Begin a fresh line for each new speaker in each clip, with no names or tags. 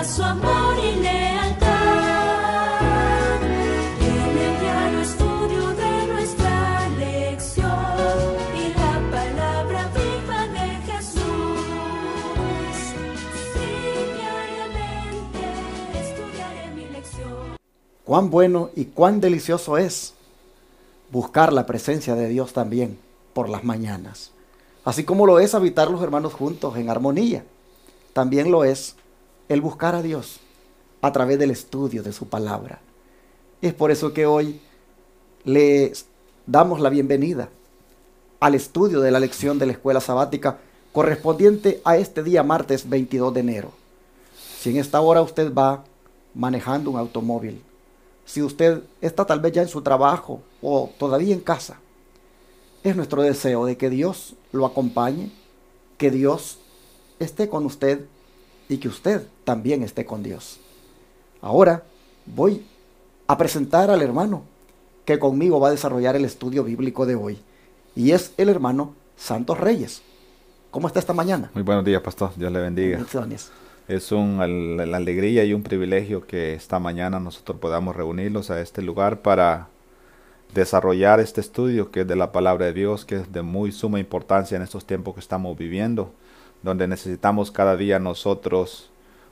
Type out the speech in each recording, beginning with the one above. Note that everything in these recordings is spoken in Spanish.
muestra su amor y lealtad. En el diario estudio de nuestra lección y la palabra viva de Jesús. Sí, diariamente estudiaré mi lección.
Cuán bueno y cuán delicioso es buscar la presencia de Dios también por las mañanas. Así como lo es habitar los hermanos juntos en armonía, también lo es el buscar a Dios a través del estudio de su palabra. Es por eso que hoy les damos la bienvenida al estudio de la lección de la escuela sabática correspondiente a este día martes 22 de enero. Si en esta hora usted va manejando un automóvil, si usted está tal vez ya en su trabajo o todavía en casa, es nuestro deseo de que Dios lo acompañe, que Dios esté con usted y que usted también esté con Dios. Ahora voy a presentar al hermano que conmigo va a desarrollar el estudio bíblico de hoy, y es el hermano Santos Reyes. ¿Cómo está esta mañana?
Muy buenos días, pastor. Dios le bendiga.
Bendiciones.
Es la alegría y un privilegio que esta mañana nosotros podamos reunirnos a este lugar para desarrollar este estudio que es de la palabra de Dios, que es de muy suma importancia en estos tiempos que estamos viviendo, donde necesitamos cada día nosotros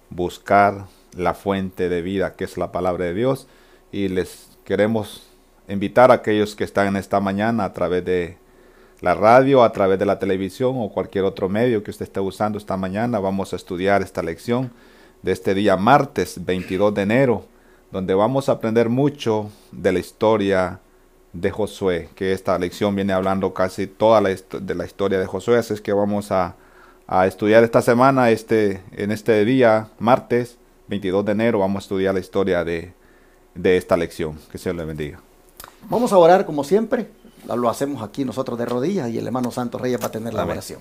buscar la fuente de vida que es la palabra de Dios. Y les queremos invitar a aquellos que están en esta mañana a través de la radio, a través de la televisión o cualquier otro medio que usted esté usando esta mañana. Vamos a estudiar esta lección de este día martes 22 de enero, donde vamos a aprender mucho de la historia de Josué, que esta lección viene hablando casi toda de la historia de Josué. Así es que vamos a estudiar esta semana, en este día martes 22 de enero, vamos a estudiar la historia de esta lección. Que Señor le bendiga.
Vamos a orar como siempre. Lo hacemos aquí nosotros de rodillas y el hermano Santos Reyes va a tener la oración.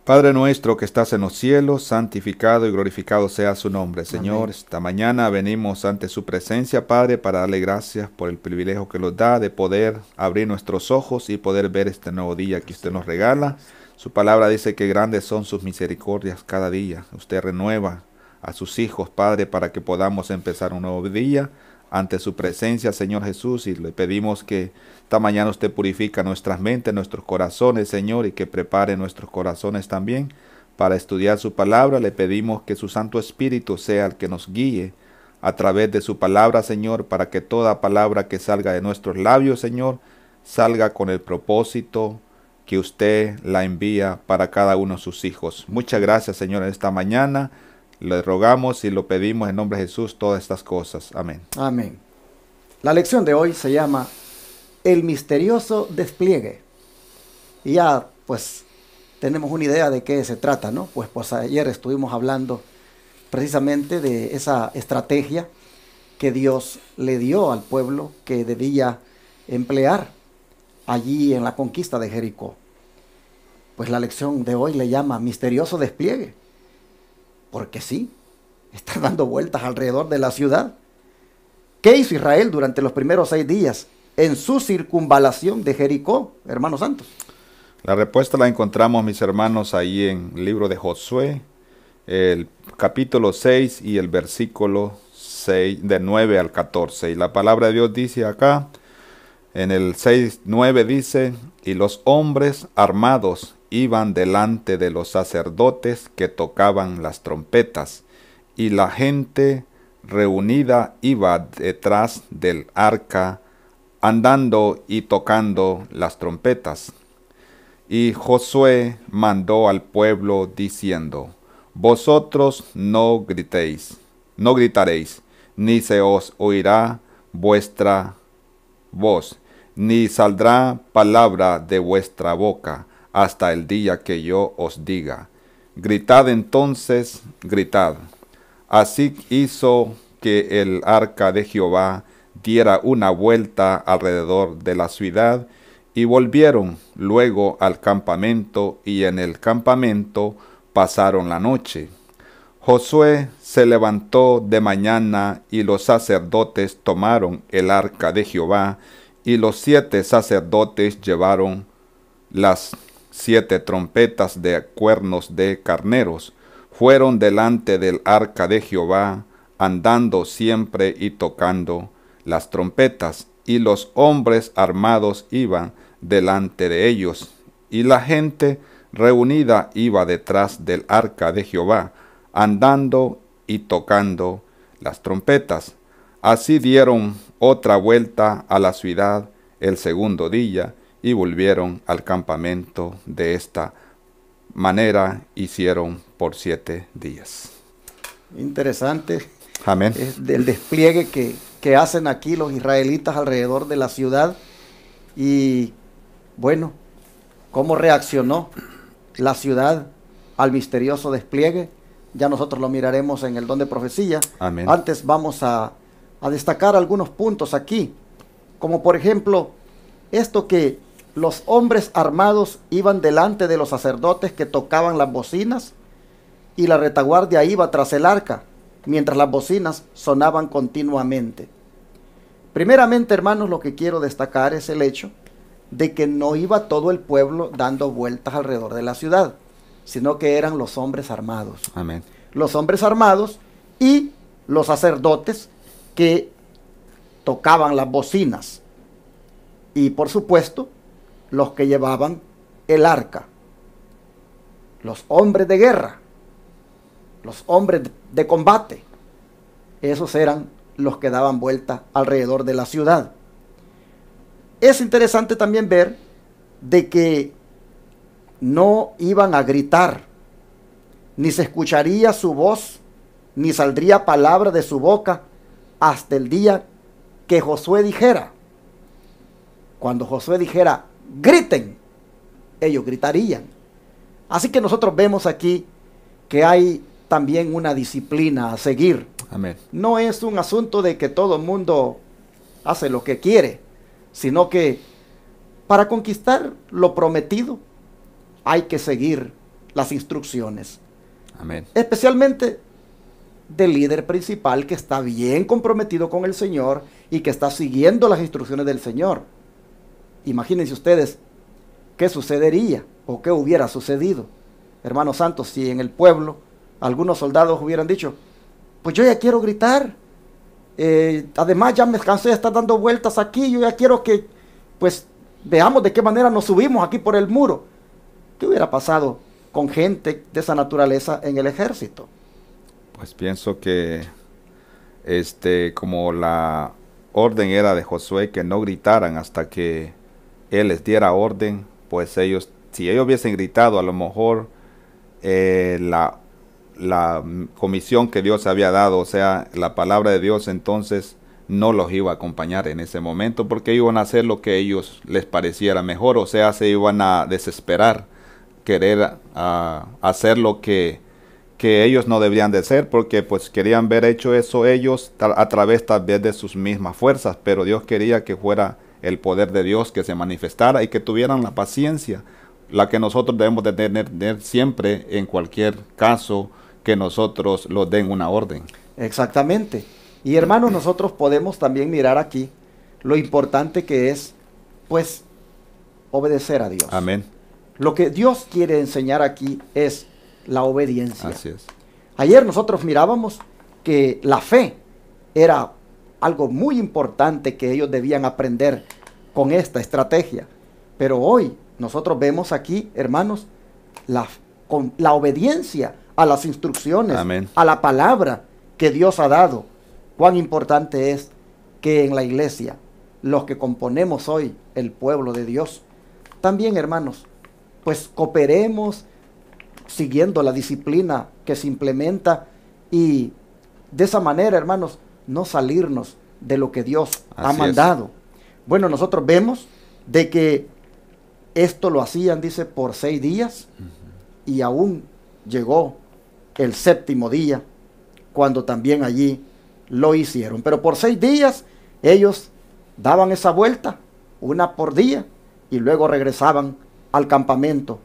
Padre nuestro que estás en los cielos, santificado y glorificado sea su nombre. Señor, amén. Esta mañana venimos ante su presencia, Padre, para darle gracias por el privilegio que nos da de poder abrir nuestros ojos y poder ver este nuevo día que usted nos regala. Su palabra dice que grandes son sus misericordias cada día. Usted renueva a sus hijos, Padre, para que podamos empezar un nuevo día ante su presencia, Señor Jesús, y le pedimos que esta mañana usted purifica nuestras mentes, nuestros corazones, Señor, y que prepare nuestros corazones también para estudiar su palabra. Le pedimos que su Santo Espíritu sea el que nos guíe a través de su palabra, Señor, para que toda palabra que salga de nuestros labios, Señor, salga con el propósito que usted la envía para cada uno de sus hijos. Muchas gracias, Señor, en esta mañana. Le rogamos y lo pedimos en nombre de Jesús todas estas cosas. Amén.
Amén. La lección de hoy se llama El misterioso despliegue. Y ya pues tenemos una idea de qué se trata, ¿no? Pues ayer estuvimos hablando precisamente de esa estrategia que Dios le dio al pueblo que debía emplear allí en la conquista de Jericó. Pues la lección de hoy le llama misterioso despliegue. Porque sí, está dando vueltas alrededor de la ciudad. ¿Qué hizo Israel durante los primeros 6 días en su circunvalación de Jericó, hermanos santos?
La respuesta la encontramos, mis hermanos, ahí en el libro de Josué, el capítulo 6 y el versículo 6, de 9 al 14. Y la palabra de Dios dice acá, en el 6:9 dice, y los hombres armados iban delante de los sacerdotes que tocaban las trompetas, y la gente reunida iba detrás del arca, andando y tocando las trompetas. Y Josué mandó al pueblo diciendo, vosotros no gritaréis, ni se os oirá vuestra voz, ni saldrá palabra de vuestra boca, hasta el día que yo os diga. Gritad entonces, gritad. Así hizo que el arca de Jehová diera una vuelta alrededor de la ciudad, y volvieron luego al campamento, y en el campamento pasaron la noche. Josué se levantó de mañana, y los sacerdotes tomaron el arca de Jehová, y los 7 sacerdotes llevaron las 7 trompetas de cuernos de carneros, fueron delante del arca de Jehová, andando siempre y tocando las trompetas, y los hombres armados iban delante de ellos, y la gente reunida iba detrás del arca de Jehová, andando y tocando las trompetas. Así dieron otra vuelta a la ciudad el segundo día, y volvieron al campamento. De esta manera hicieron por 7 días.
Interesante.
Amén.
Es del despliegue que hacen aquí los israelitas alrededor de la ciudad. Y bueno, cómo reaccionó la ciudad al misterioso despliegue, ya nosotros lo miraremos en el don de profecía.
Amén.
Antes vamos a destacar algunos puntos aquí, como por ejemplo, esto que los hombres armados iban delante de los sacerdotes que tocaban las bocinas, y la retaguardia iba tras el arca, mientras las bocinas sonaban continuamente. Primeramente, hermanos, lo que quiero destacar es el hecho de que no iba todo el pueblo dando vueltas alrededor de la ciudad, sino que eran los hombres armados.
Amén.
Los hombres armados y los sacerdotes que tocaban las bocinas. Y por supuesto, los que llevaban el arca. Los hombres de guerra. Los hombres de combate. Esos eran los que daban vuelta alrededor de la ciudad. Es interesante también ver de que no iban a gritar, ni se escucharía su voz, ni saldría palabra de su boca hasta el día que Josué dijera. Cuando Josué dijera, griten, ellos gritarían. Así que nosotros vemos aquí que hay también una disciplina a seguir.
Amén.
No es un asunto de que todo el mundo hace lo que quiere, sino que para conquistar lo prometido hay que seguir las instrucciones.
Amén.
Especialmente del líder principal, que está bien comprometido con el Señor y que está siguiendo las instrucciones del Señor. Imagínense ustedes qué sucedería o qué hubiera sucedido, hermanos santos, si en el pueblo algunos soldados hubieran dicho, pues yo ya quiero gritar, además ya me cansé de estar dando vueltas aquí, yo ya quiero que pues veamos de qué manera nos subimos aquí por el muro. ¿Qué hubiera pasado con gente de esa naturaleza en el ejército?
Pues pienso que como la orden era de Josué que no gritaran hasta que él les diera orden, pues ellos, si ellos hubiesen gritado, a lo mejor la comisión que Dios había dado, o sea, la palabra de Dios, entonces no los iba a acompañar en ese momento, porque iban a hacer lo que a ellos les pareciera mejor, o sea, se iban a desesperar, querer hacer lo que ellos no deberían de hacer, porque pues querían ver hecho eso ellos a través tal vez de sus mismas fuerzas, pero Dios quería que fuera el poder de Dios que se manifestara y que tuvieran la paciencia, la que nosotros debemos de tener siempre en cualquier caso que nosotros los den una orden.
Exactamente. Y hermanos, nosotros podemos también mirar aquí lo importante que es, pues, obedecer a Dios.
Amén.
Lo que Dios quiere enseñar aquí es la obediencia.
Así es.
Ayer nosotros mirábamos que la fe era algo muy importante que ellos debían aprender con esta estrategia. Pero hoy nosotros vemos aquí, hermanos, con la obediencia a las instrucciones,
Amén,
a la palabra que Dios ha dado. Cuán importante es que en la iglesia, los que componemos hoy el pueblo de Dios, también, hermanos, pues cooperemos siguiendo la disciplina que se implementa y de esa manera, hermanos, no salirnos de lo que Dios ha mandado. Bueno, nosotros vemos de que esto lo hacían, dice, por 6 días, y aún llegó el 7º día, cuando también allí lo hicieron. Pero por 6 días ellos daban esa vuelta, una por día, y luego regresaban al campamento.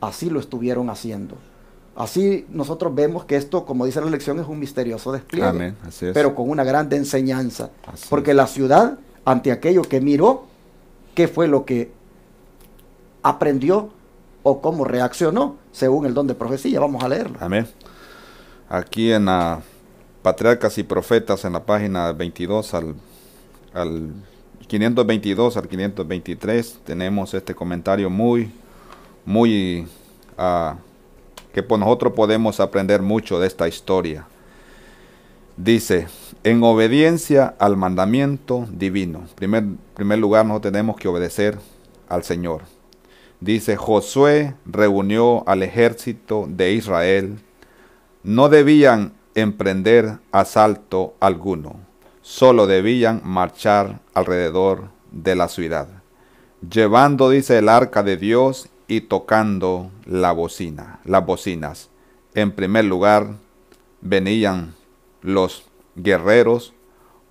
Así lo estuvieron haciendo. Así nosotros vemos que esto, como dice la lección, es un misterioso despliegue.
Amén, así es.
Pero con una grande enseñanza.
Así
porque
es.
la ciudad, ante aquello que miró, ¿qué fue lo que aprendió o cómo reaccionó? Según el don de profecía. Vamos a leerlo.
Amén. Aquí en la Patriarcas y Profetas, en la página 22 al 522 al 523, tenemos este comentario muy que por nosotros podemos aprender mucho de esta historia. Dice, en obediencia al mandamiento divino. Primer lugar, nosotros tenemos que obedecer al Señor. Dice, Josué reunió al ejército de Israel. No debían emprender asalto alguno, solo debían marchar alrededor de la ciudad, llevando, dice, el arca de Dios y tocando las bocinas. En primer lugar, venían los guerreros,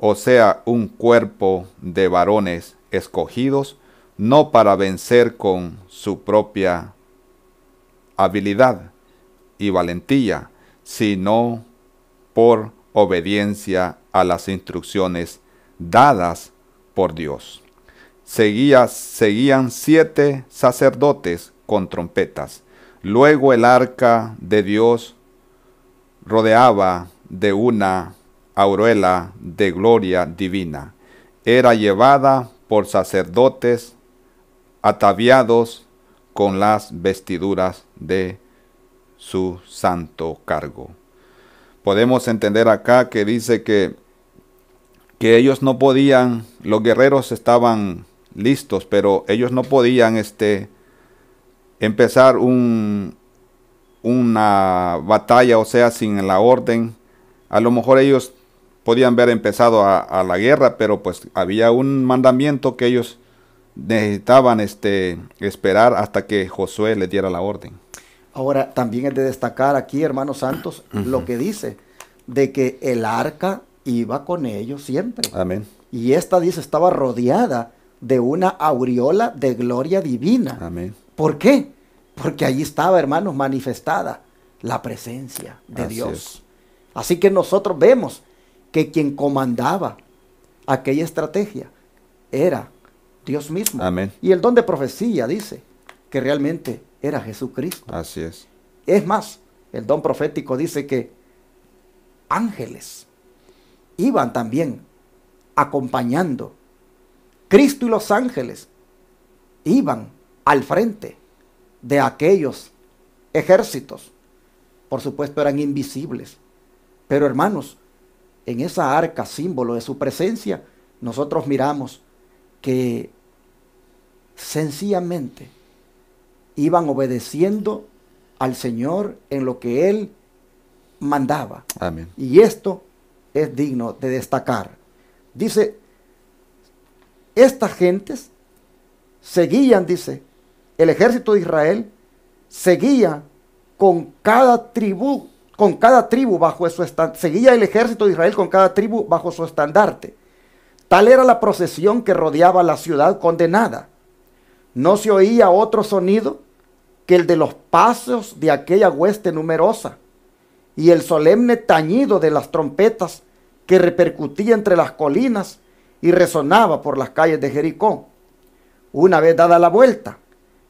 o sea, un cuerpo de varones escogidos, no para vencer con su propia habilidad y valentía, sino por obediencia a las instrucciones dadas por Dios. Seguían 7 sacerdotes con trompetas. Luego el arca de Dios rodeaba de una aureola de gloria divina. Era llevada por sacerdotes ataviados con las vestiduras de su santo cargo. Podemos entender acá que dice que ellos no podían, los guerreros estaban listos, pero ellos no podían empezar una batalla, o sea, sin la orden. A lo mejor ellos podían haber empezado a la guerra, pero pues había un mandamiento que ellos necesitaban esperar hasta que Josué les diera la orden.
Ahora, también es de destacar aquí, hermanos santos, lo que dice, de que el arca iba con ellos siempre.
Amén.
Y esta, dice, estaba rodeada de una aureola de gloria divina.
Amén.
¿Por qué? Porque allí estaba, hermanos, manifestada la presencia de
Así
Dios.
es.
Así que nosotros vemos que quien comandaba aquella estrategia era Dios mismo.
Amén.
Y el don de profecía dice que realmente era Jesucristo.
Así es.
Es más, el don profético dice que ángeles iban también acompañando. Cristo y los ángeles iban al frente de aquellos ejércitos. Por supuesto eran invisibles. Pero hermanos, en esa arca, símbolo de su presencia, nosotros miramos que sencillamente iban obedeciendo al Señor en lo que Él mandaba.
Amén.
Y esto es digno de destacar. Dice, estas gentes seguían, dice, el ejército de Israel seguía con cada tribu bajo su estandarte. Seguía el ejército de Israel con cada tribu bajo su estandarte. Tal era la procesión que rodeaba la ciudad condenada. No se oía otro sonido que el de los pasos de aquella hueste numerosa y el solemne tañido de las trompetas que repercutía entre las colinas y resonaba por las calles de Jericó. Una vez dada la vuelta,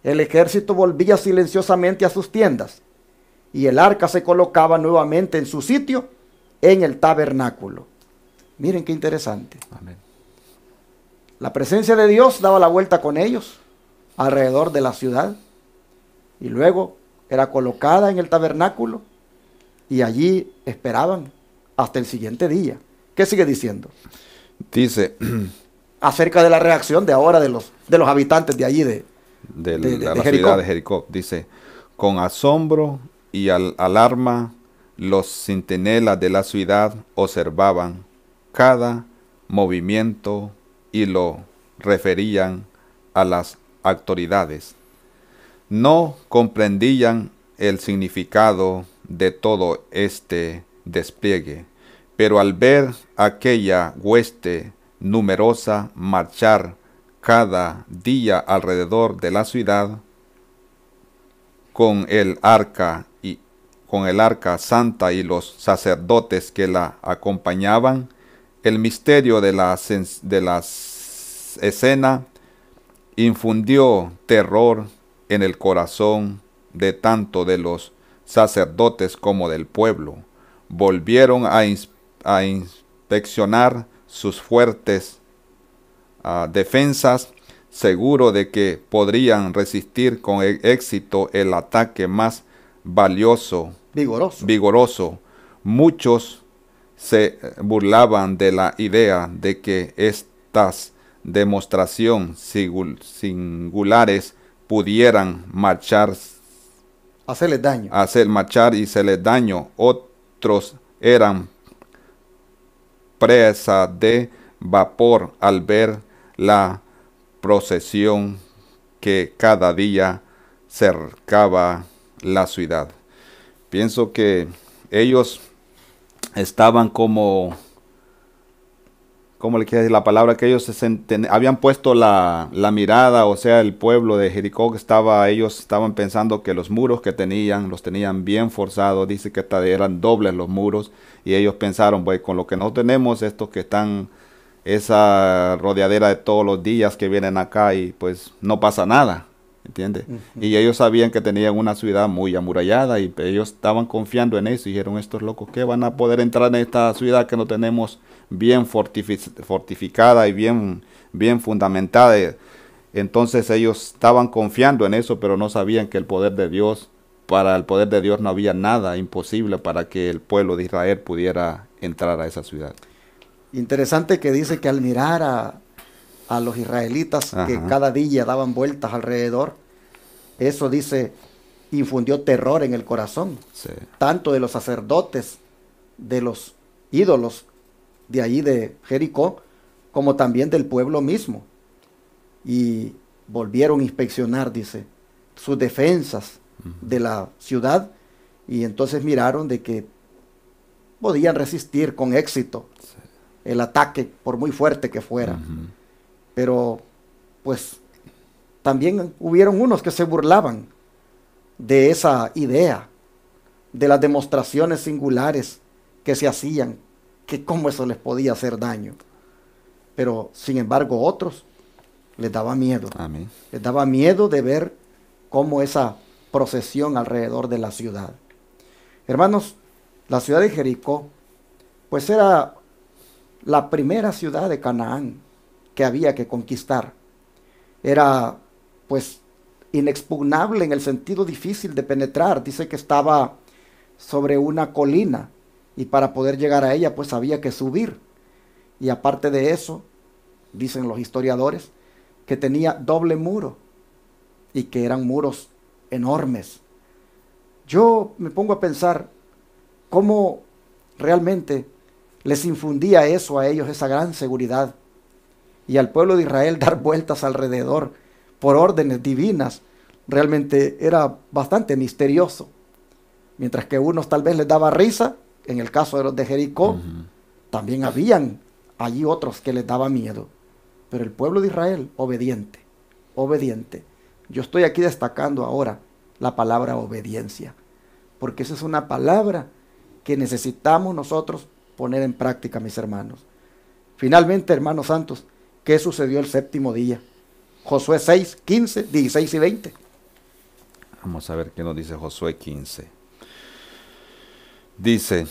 el ejército volvía silenciosamente a sus tiendas y el arca se colocaba nuevamente en su sitio en el tabernáculo. Miren qué interesante.
Amén.
La presencia de Dios daba la vuelta con ellos alrededor de la ciudad y luego era colocada en el tabernáculo y allí esperaban hasta el siguiente día. ¿Qué sigue diciendo?
Dice
Acerca de la reacción de ahora de los habitantes de allí de
la
Jericó.
ciudad de Jericó. Dice, con asombro y alarma, los centinelas de la ciudad observaban cada movimiento y lo referían a las autoridades. No comprendían el significado de todo este despliegue, pero al ver aquella hueste numerosa marchar cada día alrededor de la ciudad con el arca santa y los sacerdotes que la acompañaban, el misterio de la escena infundió terror en el corazón de tanto de los sacerdotes como del pueblo, volvieron a inspeccionar sus fuertes defensas, seguro de que podrían resistir con éxito el ataque más vigoroso. Muchos se burlaban de la idea de que estas demostraciones singulares pudieran hacer marchar y hacerles daño. Otros eran presa de vapor al ver la procesión que cada día cercaba la ciudad. Pienso que ellos estaban como le quiero decir la palabra, que ellos habían puesto la mirada, o sea, el pueblo de Jericó ellos estaban pensando que los muros que los tenían bien forzados. Dice que eran dobles los muros, y ellos pensaron, pues con lo que no tenemos, estos que están, esa rodeadera de todos los días que vienen acá, y pues no pasa nada, ¿entiendes? Y ellos sabían que tenían una ciudad muy amurallada, y ellos estaban confiando en eso, y dijeron, estos locos, ¿qué van a poder entrar en esta ciudad que no tenemos bien fortificada y bien fundamentada? Entonces ellos estaban confiando en eso, pero no sabían que para el poder de Dios no había nada imposible para que el pueblo de Israel pudiera entrar a esa ciudad.
Interesante que dice que al mirar a los israelitas, ajá, que cada día daban vueltas alrededor, eso dice, infundió terror en el corazón, sí, tanto de los sacerdotes, de los ídolos de allí de Jericó, como también del pueblo mismo. Y volvieron a inspeccionar, dice, sus defensas de la ciudad, y entonces miraron de que podían resistir con éxito el ataque, por muy fuerte que fuera. Pero pues también hubieron unos que se burlaban de esa idea, de las demostraciones singulares que se hacían, que cómo eso les podía hacer daño. Pero sin embargo otros les daba miedo. Amén. Les daba miedo de ver cómo esa procesión alrededor de la ciudad. Hermanos, la ciudad de Jericó pues era la primera ciudad de Canaán que había que conquistar. Era pues inexpugnable en el sentido difícil de penetrar. Dice que estaba sobre una colina, y para poder llegar a ella pues había que subir. Y aparte de eso, dicen los historiadores, que tenía doble muro, y que eran muros enormes. Yo me pongo a pensar cómo realmente les infundía eso a ellos, esa gran seguridad, y al pueblo de Israel dar vueltas alrededor por órdenes divinas. Realmente era bastante misterioso. Mientras que unos tal vez les daba risa, en el caso de los de Jericó, también habían allí otros que les daba miedo. Pero el pueblo de Israel, obediente, obediente. Yo estoy aquí destacando ahora la palabra obediencia, porque esa es una palabra que necesitamos nosotros poner en práctica, mis hermanos. Finalmente, hermanos santos, ¿qué sucedió el séptimo día? Josué 6, 15, 16 y 20.
Vamos a ver qué nos dice Josué 15. Dice,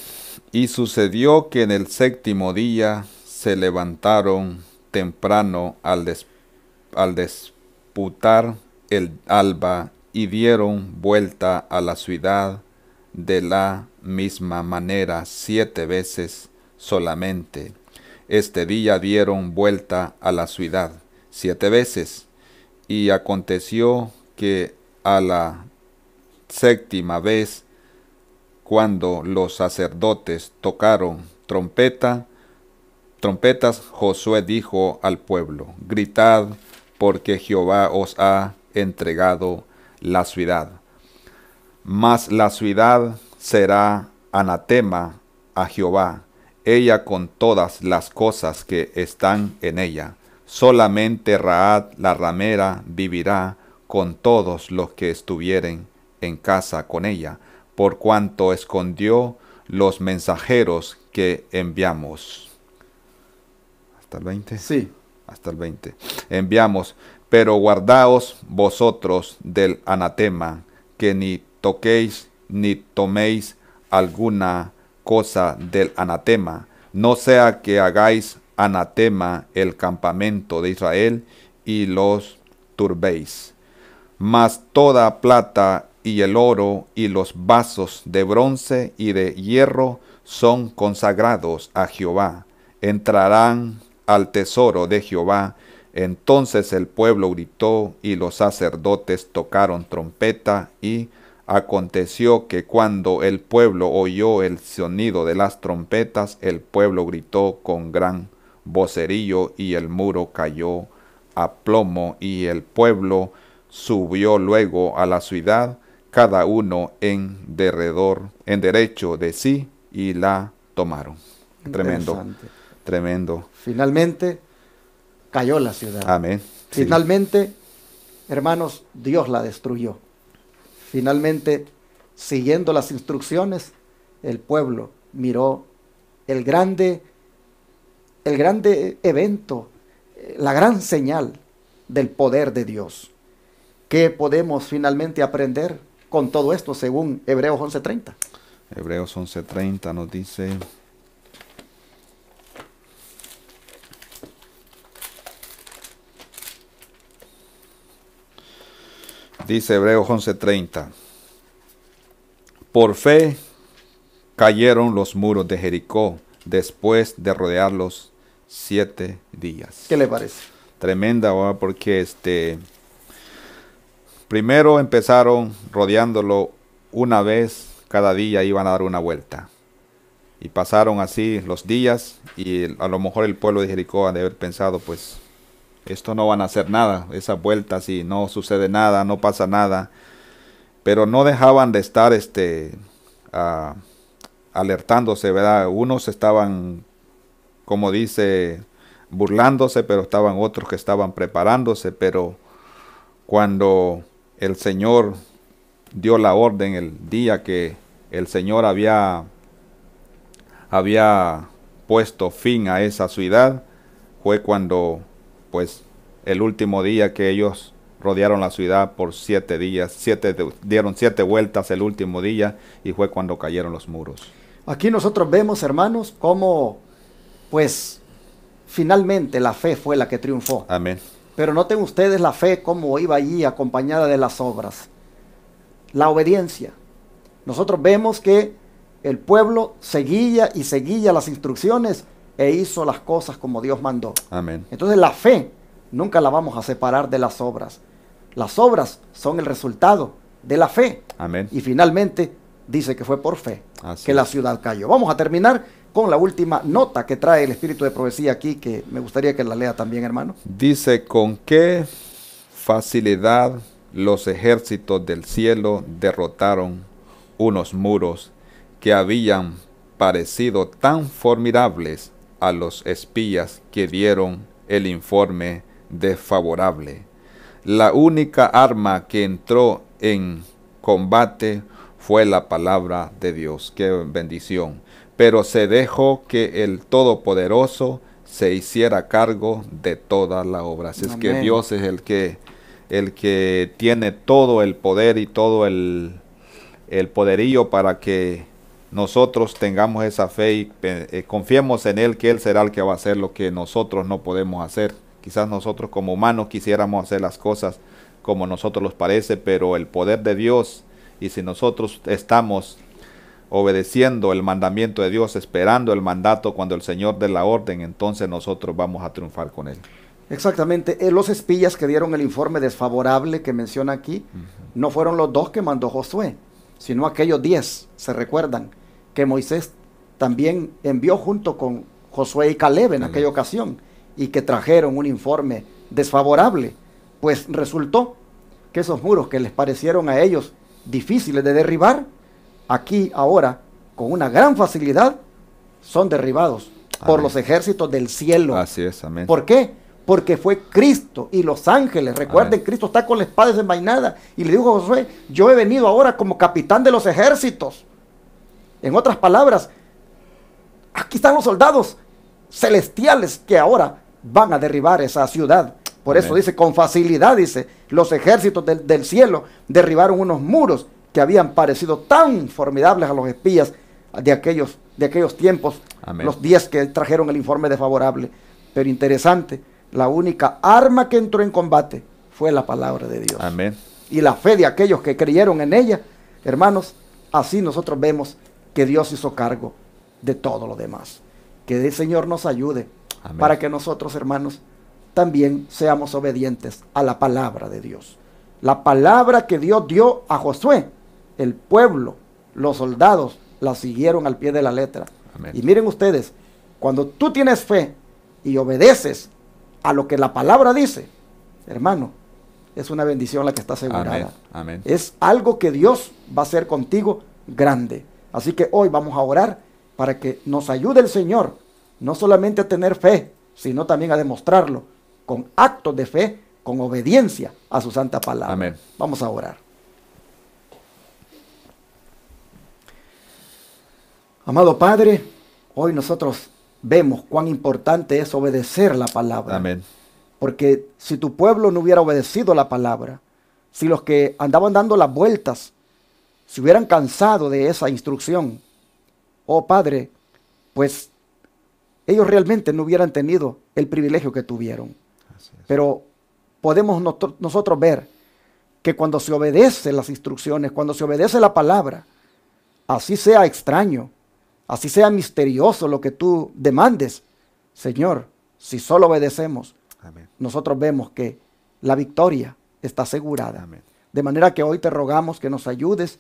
y sucedió que en el séptimo día se levantaron temprano al despuntar el alba, y dieron vuelta a la ciudad de la misma manera 7 veces solamente. Este día dieron vuelta a la ciudad 7 veces, y aconteció que a la séptima vez, cuando los sacerdotes tocaron trompetas, Josué dijo al pueblo, gritad, porque Jehová os ha entregado la ciudad. Mas la ciudad será anatema a Jehová, ella con todas las cosas que están en ella. Solamente Rahab la ramera vivirá con todos los que estuvieren en casa con ella, por cuanto escondió los mensajeros que enviamos. ¿Hasta el 20?
Sí.
Hasta el 20. Enviamos, pero guardaos vosotros del anatema, que ni toquéis ni toméis alguna cosa del anatema, no sea que hagáis anatema el campamento de Israel y los turbéis. Mas toda plata y el oro y los vasos de bronce y de hierro son consagrados a Jehová, entrarán al tesoro de Jehová. Entonces el pueblo gritó y los sacerdotes tocaron trompeta, y aconteció que cuando el pueblo oyó el sonido de las trompetas, el pueblo gritó con gran vocerío, y el muro cayó a plomo, y el pueblo subió luego a la ciudad, cada uno en derecho de sí, y la tomaron. Tremendo, tremendo.
Finalmente cayó la ciudad.
Amén.
Finalmente, hermanos, Dios la destruyó. Finalmente, siguiendo las instrucciones, el pueblo miró el grande evento, la gran señal del poder de Dios. ¿Qué podemos finalmente aprender con todo esto según Hebreos 11:30?
Hebreos 11:30 nos dice: dice Hebreos 11:30, por fe cayeron los muros de Jericó después de rodearlos 7 días.
¿Qué le parece?
Tremenda, ¿verdad? Porque primero empezaron rodeándolo una vez, cada día iban a dar una vuelta. Y pasaron así los días, y a lo mejor el pueblo de Jericó ha de haber pensado, pues, esto no van a hacer nada, esas vueltas, y no sucede nada, no pasa nada. Pero no dejaban de estar alertándose, ¿verdad? Unos estaban, como dice, burlándose, pero estaban otros que estaban preparándose. Pero cuando el Señor dio la orden, el día que el Señor había puesto fin a esa ciudad, fue cuando, pues, el último día que ellos rodearon la ciudad por 7 días, dieron 7 vueltas el último día, y fue cuando cayeron los muros.
Aquí nosotros vemos, hermanos, cómo, pues, finalmente la fe fue la que triunfó.
Amén.
Pero noten ustedes la fe cómo iba allí acompañada de las obras. La obediencia. Nosotros vemos que el pueblo seguía y seguía las instrucciones e hizo las cosas como Dios mandó.
Amén.
Entonces la fe nunca la vamos a separar de las obras. Las obras son el resultado de la fe.
Amén.
Y finalmente dice que fue por fe
Así
que
es.
la ciudad cayó. Vamos a terminar con la última nota que trae el espíritu de profecía aquí, que me gustaría que la lea también, hermano.
Dice: con qué facilidad los ejércitos del cielo derrotaron unos muros que habían parecido tan formidables a los espías que dieron el informe desfavorable. La única arma que entró en combate fue la palabra de Dios. Qué bendición. Pero se dejó que el Todopoderoso se hiciera cargo de toda la obra. Así es que
Amén.
Dios es el que tiene todo el poder y todo el poderío para que nosotros tengamos esa fe y confiemos en Él, que Él será el que va a hacer lo que nosotros no podemos hacer. Quizás nosotros como humanos quisiéramos hacer las cosas como a nosotros nos parece, pero el poder de Dios, y si nosotros estamos obedeciendo el mandamiento de Dios, esperando el mandato cuando el Señor dé la orden, entonces nosotros vamos a triunfar con Él.
Exactamente. Los espías que dieron el informe desfavorable que menciona aquí, no fueron los 2 que mandó Josué, sino aquellos 10, se recuerdan, que Moisés también envió junto con Josué y Caleb en aquella ocasión, y que trajeron un informe desfavorable. Pues resultó que esos muros que les parecieron a ellos difíciles de derribar, aquí ahora, con una gran facilidad, son derribados por
Amén.
los ejércitos del cielo.
Así es, amén.
¿Por qué? Porque fue Cristo y los ángeles. Recuerden,
Amén.
Cristo está con la espada desenvainada y le dijo a Josué: yo he venido ahora como capitán de los ejércitos. En otras palabras, aquí están los soldados celestiales que ahora van a derribar esa ciudad. Por
Amén.
eso dice, con facilidad, dice, los ejércitos del cielo derribaron unos muros que habían parecido tan formidables a los espías de aquellos de aquellos tiempos,
Amén.
los 10 que trajeron el informe desfavorable. Pero interesante, la única arma que entró en combate fue la palabra de Dios.
Amén.
Y la fe de aquellos que creyeron en ella, hermanos, así nosotros vemos que Dios hizo cargo de todo lo demás. Que el Señor nos ayude.
Amén.
Para que nosotros, hermanos, también seamos obedientes a la palabra de Dios. La palabra que Dios dio a Josué, el pueblo, los soldados, la siguieron al pie de la letra.
Amén.
Y miren ustedes, cuando tú tienes fe y obedeces a lo que la palabra dice, hermano, es una bendición la que está asegurada.
Amén. Amén.
Es algo que Dios va a hacer contigo grande. Así que hoy vamos a orar para que nos ayude el Señor, no solamente a tener fe, sino también a demostrarlo con actos de fe, con obediencia a su santa palabra.
Amén.
Vamos a orar. Amado Padre, hoy nosotros vemos cuán importante es obedecer la palabra.
Amén.
Porque si tu pueblo no hubiera obedecido la palabra, si los que andaban dando las vueltas se hubieran cansado de esa instrucción, oh Padre, pues ellos realmente no hubieran tenido el privilegio que tuvieron.
Así es.
Pero podemos nosotros ver que cuando se obedece las instrucciones, cuando se obedece la palabra, así sea extraño, así sea misterioso lo que tú demandes, Señor, si solo obedecemos,
Amén.
nosotros vemos que la victoria está asegurada.
Amén.
De manera que hoy te rogamos que nos ayudes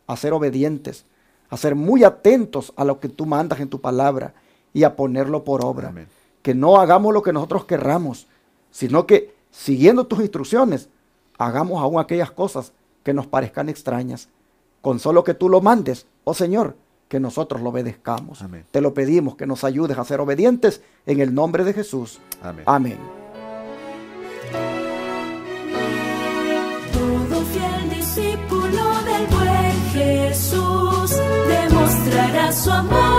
a ser obedientes, a ser muy atentos a lo que tú mandas en tu palabra y a ponerlo por obra.
Amén.
Que no hagamos lo que nosotros querramos, sino que siguiendo tus instrucciones, hagamos aún aquellas cosas que nos parezcan extrañas. Con solo que tú lo mandes, oh Señor, que nosotros lo obedezcamos.
Amén.
Te lo pedimos, que nos ayudes a ser obedientes en el nombre de Jesús.
Amén.
Amén.
Todo fiel discípulo del buen Jesús demostrará su amor